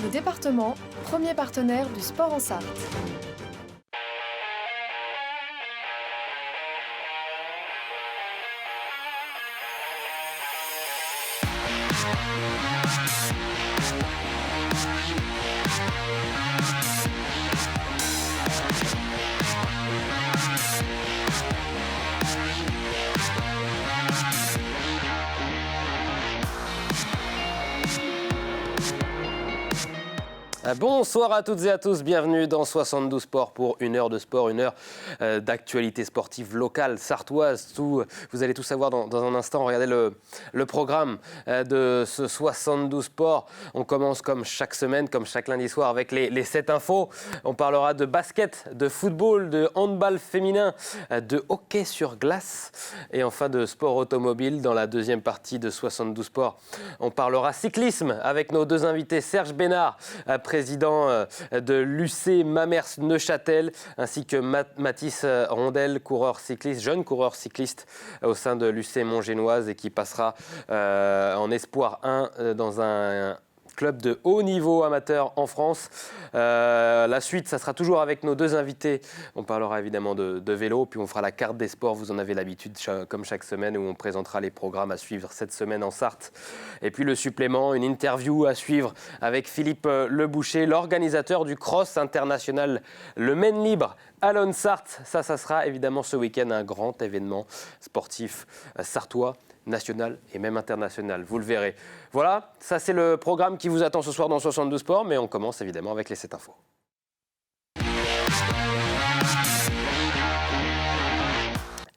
Radio Département, premier partenaire du sport en Sarthe. Bonsoir à toutes et à tous, bienvenue dans 72 Sports pour une heure de sport, une heure d'actualité sportive locale, sartoise. Vous allez tout savoir dans un instant. Regardez le programme de ce 72 Sports. On commence comme chaque semaine, comme chaque lundi soir avec les 7 infos. On parlera de basket, de football, de handball féminin, de hockey sur glace et enfin de sport automobile dans la deuxième partie de 72 Sports. On parlera cyclisme avec nos deux invités, Serge Bénard, président de l'UC Mamers Neuchâtel, ainsi que Mathis Rondel, jeune coureur cycliste au sein de l'UC Montgénoise et qui passera en Espoir 1 dans un club de haut niveau amateur en France. La suite, ça sera toujours avec nos deux invités. On parlera évidemment de vélo, puis on fera la carte des sports. Vous en avez l'habitude, comme chaque semaine, où on présentera les programmes à suivre cette semaine en Sarthe. Et puis le supplément, une interview à suivre avec Philippe Leboucher, l'organisateur du cross international Le Maine Libre à Sarthe. Ça sera évidemment ce week-end un grand événement sportif sartois, national et même international, vous le verrez. Voilà, ça c'est le programme qui vous attend ce soir dans 72 Sports, mais on commence évidemment avec les 7 infos.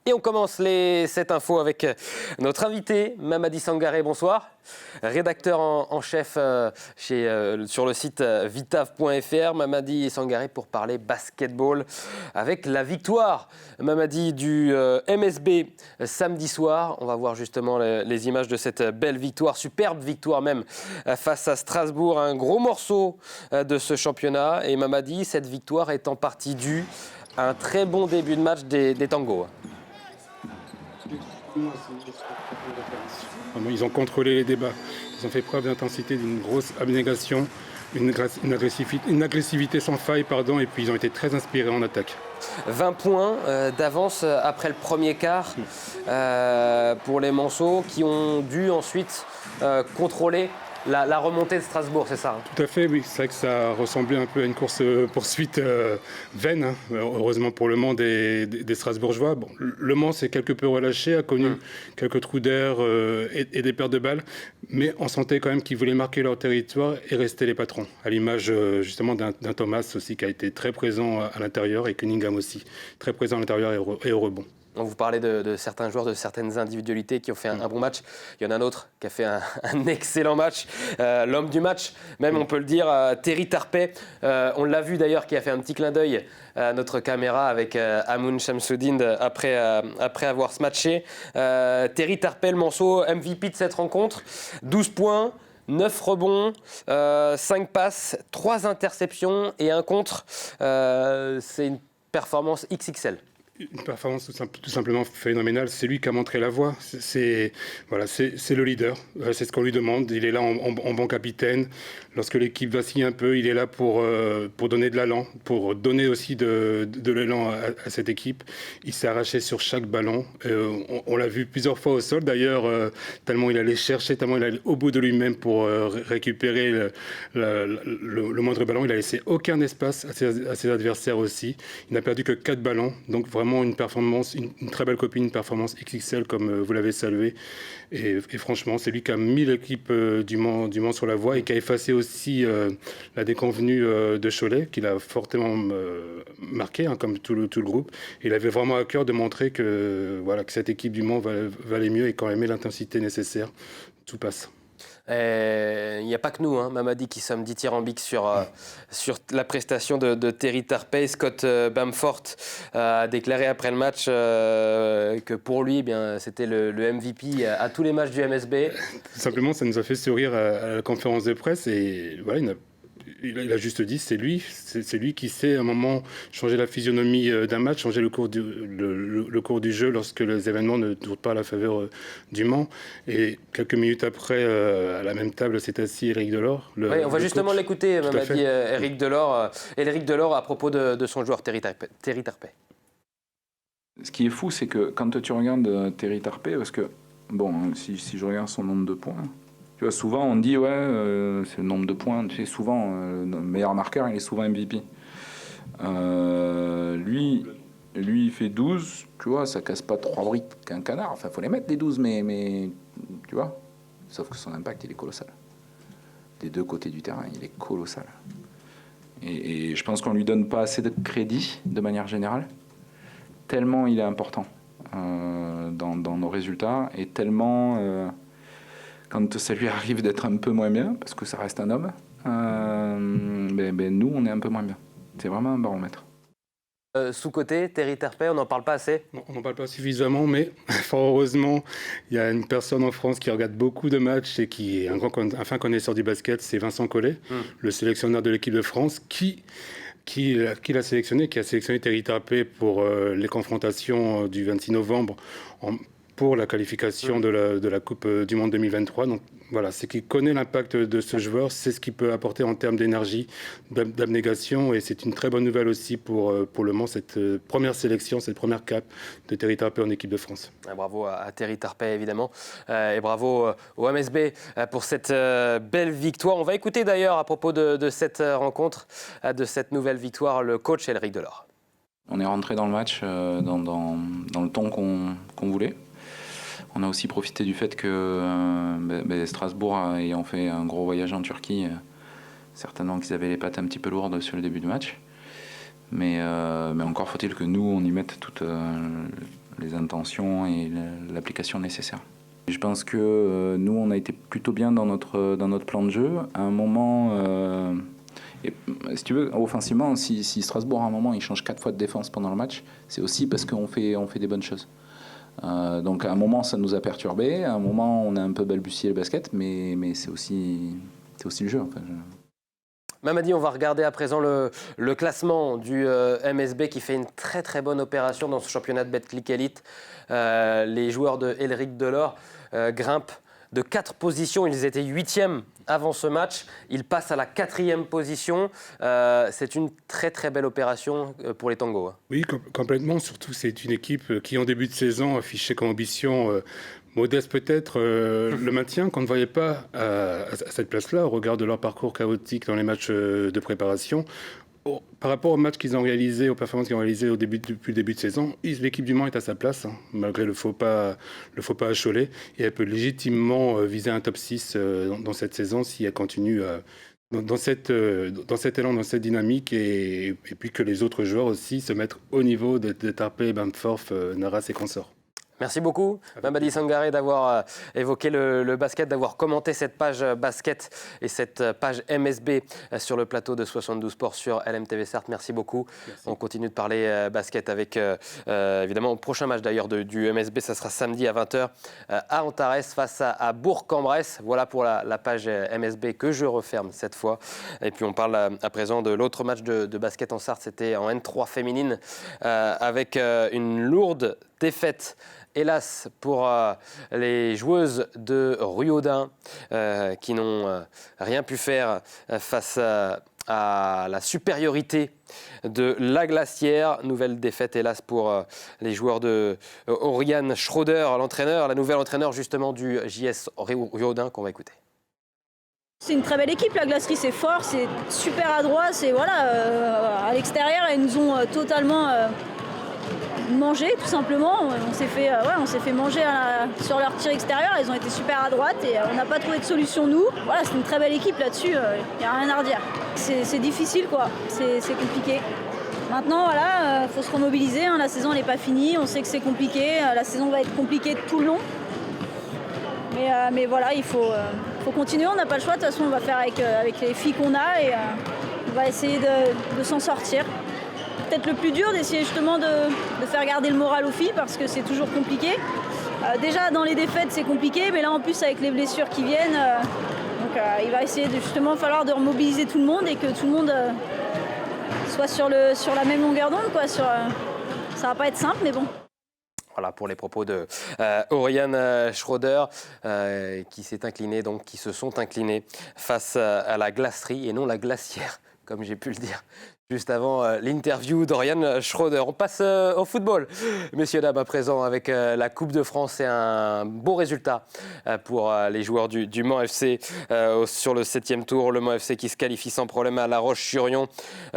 Et on commence les 7 infos avec notre invité, Mamadi Sangaré, bonsoir. Rédacteur en chef sur le site vitav.fr, Mamadi Sangaré pour parler basketball avec la victoire, Mamadi, du MSB samedi soir. On va voir justement les images de cette belle victoire, superbe victoire même, face à Strasbourg. Un gros morceau de ce championnat. Et Mamadi, cette victoire est en partie due à un très bon début de match des Tangos. Ils ont contrôlé les débats, ils ont fait preuve d'intensité, d'une grosse abnégation, une agressivité sans faille, et puis ils ont été très inspirés en attaque. 20 points d'avance après le premier quart pour les Manceaux qui ont dû ensuite contrôler la remontée de Strasbourg, c'est ça? Tout à fait, oui. C'est vrai que ça ressemblait un peu à une course-poursuite vaine, heureusement pour Le Mans des Strasbourgeois. Bon, Le Mans s'est quelque peu relâché, a connu quelques trous d'air et des pertes de balles, mais on sentait quand même qu'ils voulaient marquer leur territoire et rester les patrons, à l'image justement d'un Thomas aussi qui a été très présent à l'intérieur et Cunningham aussi, très présent à l'intérieur et au rebond. On vous parlait de certains joueurs, de certaines individualités qui ont fait un bon match. Il y en a un autre qui a fait un excellent match. L'homme du match, même on peut le dire, Terry Tarpey. On l'a vu d'ailleurs, qui a fait un petit clin d'œil à notre caméra avec Amoun Shamsuddin après avoir matché. Terry Tarpey, le Manceau, MVP de cette rencontre. 12 points. 9 rebonds, 5 passes, 3 interceptions et un contre. C'est une performance XXL. Une performance tout simplement phénoménale. C'est lui qui a montré la voie. C'est le leader. C'est ce qu'on lui demande. Il est là en bon capitaine. Lorsque l'équipe vacille un peu, il est là pour donner de l'allant, pour donner aussi de l'élan à cette équipe. Il s'est arraché sur chaque ballon. On l'a vu plusieurs fois au sol. D'ailleurs, tellement il allait chercher, tellement il allait au bout de lui-même pour récupérer le moindre ballon. Il n'a laissé aucun espace à ses adversaires aussi. Il n'a perdu que 4 ballons. Donc vraiment une performance, une très belle copie, une performance XXL comme vous l'avez salué. Et franchement, c'est lui qui a mis l'équipe du Mans sur la voie et qui a effacé aussi la déconvenue de Cholet, qu'il a fortement marqué, comme tout le groupe. Et il avait vraiment à cœur de montrer que cette équipe du Mans valait mieux et quand elle met l'intensité nécessaire, tout passe. Il n'y a pas que nous, Mamadi, qui sommes dithyrambiques sur la prestation de Terry Tarpey. Scott Bamford a déclaré après le match que pour lui, c'était le MVP à tous les matchs du MSB. Tout simplement, ça nous a fait sourire à la conférence de presse et voilà, il a juste dit, c'est lui qui sait à un moment changer la physionomie d'un match, changer le cours du jeu lorsque les événements ne tournent pas à la faveur du Mans. Et quelques minutes après, à la même table, s'est assis Éric Delors. Oui, on va justement l'écouter, m'a dit Éric Delors. Éric Delors à propos de son joueur Terry Tarpey. Ce qui est fou, c'est que quand tu regardes Terry Tarpey, parce que, bon, si je regarde son nombre de points, tu vois, souvent on dit, c'est le nombre de points, tu sais, souvent, le meilleur marqueur, il est souvent MVP. Lui, il fait 12, tu vois, ça casse pas 3 briques qu'un canard. Enfin, faut les mettre, les 12, mais tu vois. Sauf que son impact, il est colossal. Des deux côtés du terrain, il est colossal. Et je pense qu'on lui donne pas assez de crédit, de manière générale, tellement il est important dans nos résultats, et tellement... quand ça lui arrive d'être un peu moins bien, parce que ça reste un homme, nous, on est un peu moins bien. C'est vraiment un baromètre. Sous-côté, Terry Tarpey, on n'en parle pas assez? Non, on n'en parle pas suffisamment, mais fort heureusement, il y a une personne en France qui regarde beaucoup de matchs et qui est un fin connaisseur du basket, c'est Vincent Collet, le sélectionneur de l'équipe de France, qui l'a sélectionné, qui a sélectionné Terry Tarpey pour les confrontations du 26 novembre pour la qualification de la Coupe du Monde 2023. Donc voilà, c'est qu'il connaît l'impact de ce joueur, c'est ce qu'il peut apporter en termes d'énergie, d'abnégation, et c'est une très bonne nouvelle aussi pour le Mans, cette première sélection, cette première cape de Terry Tarpey en équipe de France. Bravo à Terry Tarpey, évidemment, et bravo au MSB pour cette belle victoire. On va écouter d'ailleurs, à propos de cette rencontre, de cette nouvelle victoire, le coach Éric Delors. On est rentré dans le match dans le ton qu'on voulait. On a aussi profité du fait que Strasbourg, ayant fait un gros voyage en Turquie, certainement qu'ils avaient les pattes un petit peu lourdes sur le début du match. Mais encore faut-il que nous, on y mette toutes les intentions et l'application nécessaire. Je pense que nous, on a été plutôt bien dans notre plan de jeu. À un moment, et, si tu veux, offensivement, si Strasbourg, à un moment, il change 4 fois de défense pendant le match, c'est aussi parce qu'on fait des bonnes choses. Donc à un moment ça nous a perturbés, à un moment on a un peu balbutié le basket, mais c'est aussi le jeu. Enfin, Mamadi, on va regarder à présent le classement du MSB qui fait une très très bonne opération dans ce championnat de Betclic Elite. Les joueurs de Éric Delors grimpent de 4 positions, ils étaient 8e avant ce match, ils passent à la 4e position. C'est une très très belle opération pour les Tangos. Oui, complètement, surtout c'est une équipe qui en début de saison affichait comme ambition modeste peut-être le maintien, qu'on ne voyait pas à cette place-là au regard de leur parcours chaotique dans les matchs de préparation. Par rapport aux matchs qu'ils ont réalisés, aux performances qu'ils ont réalisées depuis le début de saison, l'équipe du Mans est à sa place, malgré le faux pas à Cholet. Et elle peut légitimement viser un top 6 dans cette saison si elle continue dans cet élan, dans cette dynamique. Et puis que les autres joueurs aussi se mettent au niveau de Tarpey, Bamforth, Naras et consorts. Merci beaucoup, Mamadi Sangaré, d'avoir évoqué le basket, d'avoir commenté cette page basket et cette page MSB sur le plateau de 72 Sports sur LMTV Sarthe. Merci beaucoup. Merci. On continue de parler basket avec, évidemment, le prochain match d'ailleurs du MSB. Ça sera samedi à 20h à Antares face à Bourg-en-Bresse. Voilà pour la page MSB que je referme cette fois. Et puis on parle à présent de l'autre match de basket en Sarthe. C'était en N3 féminine avec une lourde défaite. Hélas pour les joueuses de Ruaudin qui n'ont rien pu faire face à la supériorité de la Glacière. Nouvelle défaite hélas pour les joueurs de Oriane Schroeder, la nouvelle entraîneur justement du JS Ruaudin qu'on va écouter. C'est une très belle équipe, la Glacerie, c'est fort, c'est super adroit, c'est à l'extérieur ils nous ont totalement manger tout simplement. On s'est fait manger sur leur tir extérieur, ils ont été super à droite et on n'a pas trouvé de solution nous. Voilà, c'est une très belle équipe là-dessus, il n'y a rien à redire. C'est difficile quoi, c'est compliqué. Maintenant voilà, faut se remobiliser, la saison n'est pas finie, on sait que c'est compliqué, la saison va être compliquée tout le long. Mais voilà, il faut continuer, on n'a pas le choix, de toute façon on va faire avec les filles qu'on a et on va essayer de s'en sortir. Peut-être le plus dur d'essayer justement de faire garder le moral aux filles parce que c'est toujours compliqué. Déjà dans les défaites c'est compliqué, mais là en plus avec les blessures qui viennent, Donc il va essayer justement falloir de remobiliser tout le monde et que tout le monde soit sur la même longueur d'onde, quoi. Ça va pas être simple, mais bon. Voilà pour les propos de Oriane Schroeder qui s'est incliné, donc qui se sont inclinés face à la glacerie et non la glacière, comme j'ai pu le dire juste avant l'interview d'Oriane Schroeder. On passe au football, messieurs, dames, à présent, avec la Coupe de France et un beau résultat pour les joueurs du Mans FC sur le 7e tour. Le Mans FC qui se qualifie sans problème à La Roche-sur-Yon,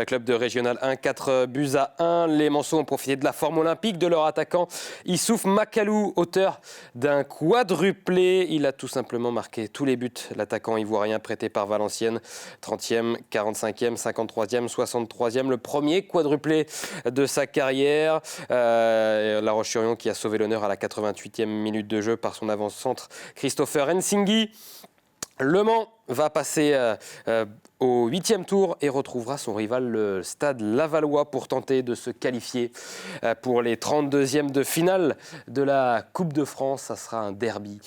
club de Régional 1, 4-1. Les Manceaux ont profité de la forme olympique de leur attaquant Issouf Makalou, auteur d'un quadruplé. Il a tout simplement marqué tous les buts. L'attaquant ivoirien prêté par Valenciennes, 30e, 45e, 53e, 63e. Le premier quadruplé de sa carrière. La Roche-sur-Yon qui a sauvé l'honneur à la 88e minute de jeu par son avant-centre Christopher Nsinghi. Le Mans va passer au 8e tour et retrouvera son rival, le Stade Lavallois, pour tenter de se qualifier pour les 32e de finale de la Coupe de France. Ça sera un derby,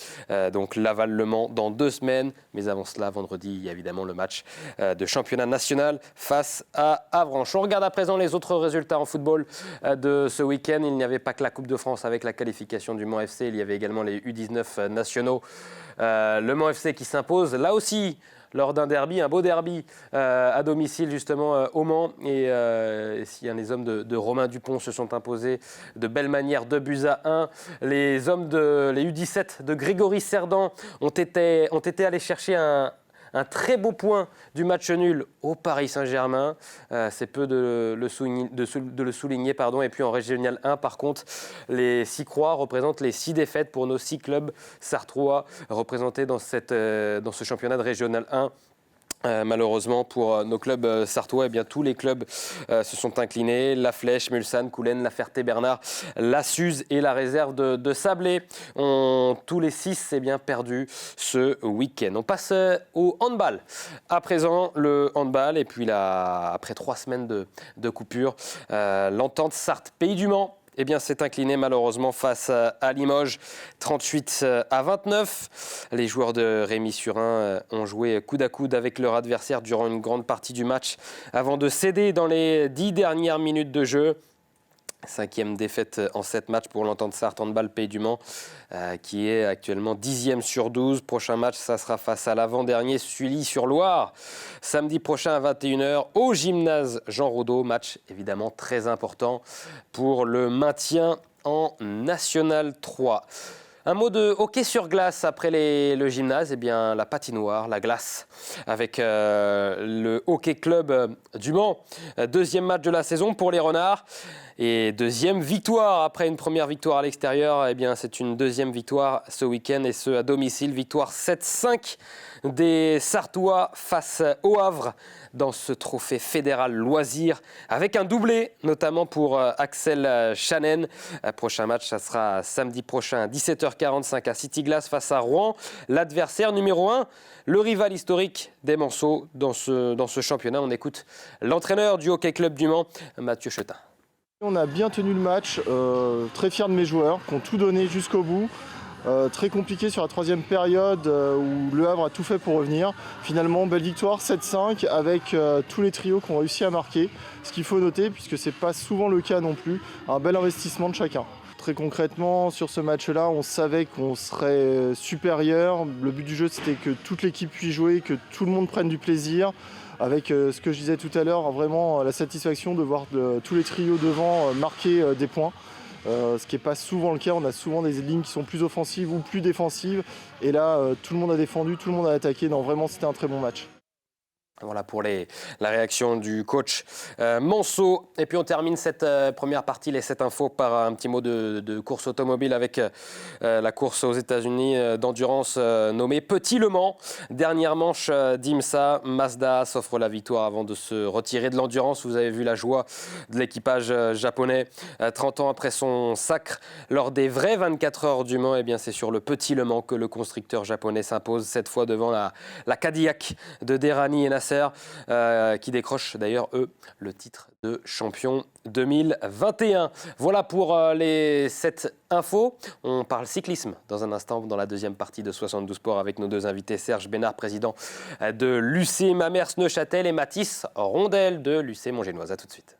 donc Laval-Le Mans dans 2 semaines. Mais avant cela, vendredi, il y a évidemment le match de championnat national face à Avranches. On regarde à présent les autres résultats en football de ce week-end. Il n'y avait pas que la Coupe de France avec la qualification du Mans FC. Il y avait également les U19 nationaux. Le Mans FC qui s'impose là aussi lors d'un derby, un beau derby à domicile justement au Mans. Et si les hommes de Romain Dupont se sont imposés de belle manière, 2-1. Les hommes les U17 de Grégory Cerdan ont été allés chercher un très beau point du match nul au Paris Saint-Germain. C'est peu de le souligner. Et puis en Régional 1, par contre, les 6 croix représentent les 6 défaites pour nos 6 clubs sarthois représentés dans ce championnat de Régional 1. Malheureusement pour nos clubs sarthois, tous les clubs se sont inclinés. La Flèche, Mulsanne, Coulennes, La Ferté-Bernard, la Suze et la réserve de Sablé ont tous les 6 perdu ce week-end. On passe au handball. À présent, le handball, et puis là, après 3 semaines de coupure, l'Entente Sarthe-Pays du Mans s'est incliné malheureusement face à Limoges, 38-29. Les joueurs de Rémy-sur-Ain ont joué coude à coude avec leur adversaire durant une grande partie du match avant de céder dans les 10 dernières minutes de jeu. 5e défaite en 7 matchs pour l'Entente Sarthe Handball Pays du Mans, qui est actuellement 10e sur 12. Prochain match, ça sera face à l'avant-dernier Sully-sur-Loire, samedi prochain à 21h au gymnase Jean Rodot. Match évidemment très important pour le maintien en National 3. Un mot de hockey sur glace après le gymnase, la patinoire, la glace, avec le Hockey Club du Mans. 2e match de la saison pour les Renards. Et 2e victoire après une première victoire à l'extérieur. C'est une 2e victoire ce week-end et ce à domicile. Victoire 7-5 des Sarthois face au Havre dans ce trophée fédéral loisir avec un doublé notamment pour Axel Chanen. Prochain match, ça sera samedi prochain à 17h45 à City Glass face à Rouen. L'adversaire numéro 1, le rival historique des Manceaux dans ce championnat. On écoute l'entraîneur du Hockey Club du Mans, Mathieu Chetin. On a bien tenu le match, très fier de mes joueurs qui ont tout donné jusqu'au bout. Très compliqué sur la 3e période où Le Havre a tout fait pour revenir. Finalement, belle victoire 7-5 avec tous les trios qui ont réussi à marquer. Ce qu'il faut noter, puisque ce n'est pas souvent le cas non plus, un bel investissement de chacun. Très concrètement, sur ce match-là, on savait qu'on serait supérieur. Le but du jeu, c'était que toute l'équipe puisse jouer, que tout le monde prenne du plaisir. Avec ce que je disais tout à l'heure, vraiment la satisfaction de voir tous les trios devant marquer des points. Ce qui n'est pas souvent le cas, on a souvent des lignes qui sont plus offensives ou plus défensives. Et là, tout le monde a défendu, tout le monde a attaqué. Non, vraiment, c'était un très bon match. Voilà pour la réaction du coach Manceau. Et puis on termine cette première partie, les 7 infos, par un petit mot de course automobile avec la course aux États-Unis d'endurance nommée Petit Le Mans. Dernière manche d'IMSA, Mazda s'offre la victoire avant de se retirer de l'endurance. Vous avez vu la joie de l'équipage japonais 30 ans après son sacre lors des vraies 24 heures du Mans. C'est sur le Petit Le Mans que le constructeur japonais s'impose, cette fois devant la Cadillac de Derani et Nasser. Nasser, qui décrochent d'ailleurs, eux, le titre de champion 2021. Voilà pour les 7 infos. On parle cyclisme dans un instant, dans la deuxième partie de 72 Sport, avec nos deux invités, Serge Bénard, président de l'UC Mamers Neuchâtel, et Mathis Rondel de l'UC Montgénoise. À tout de suite.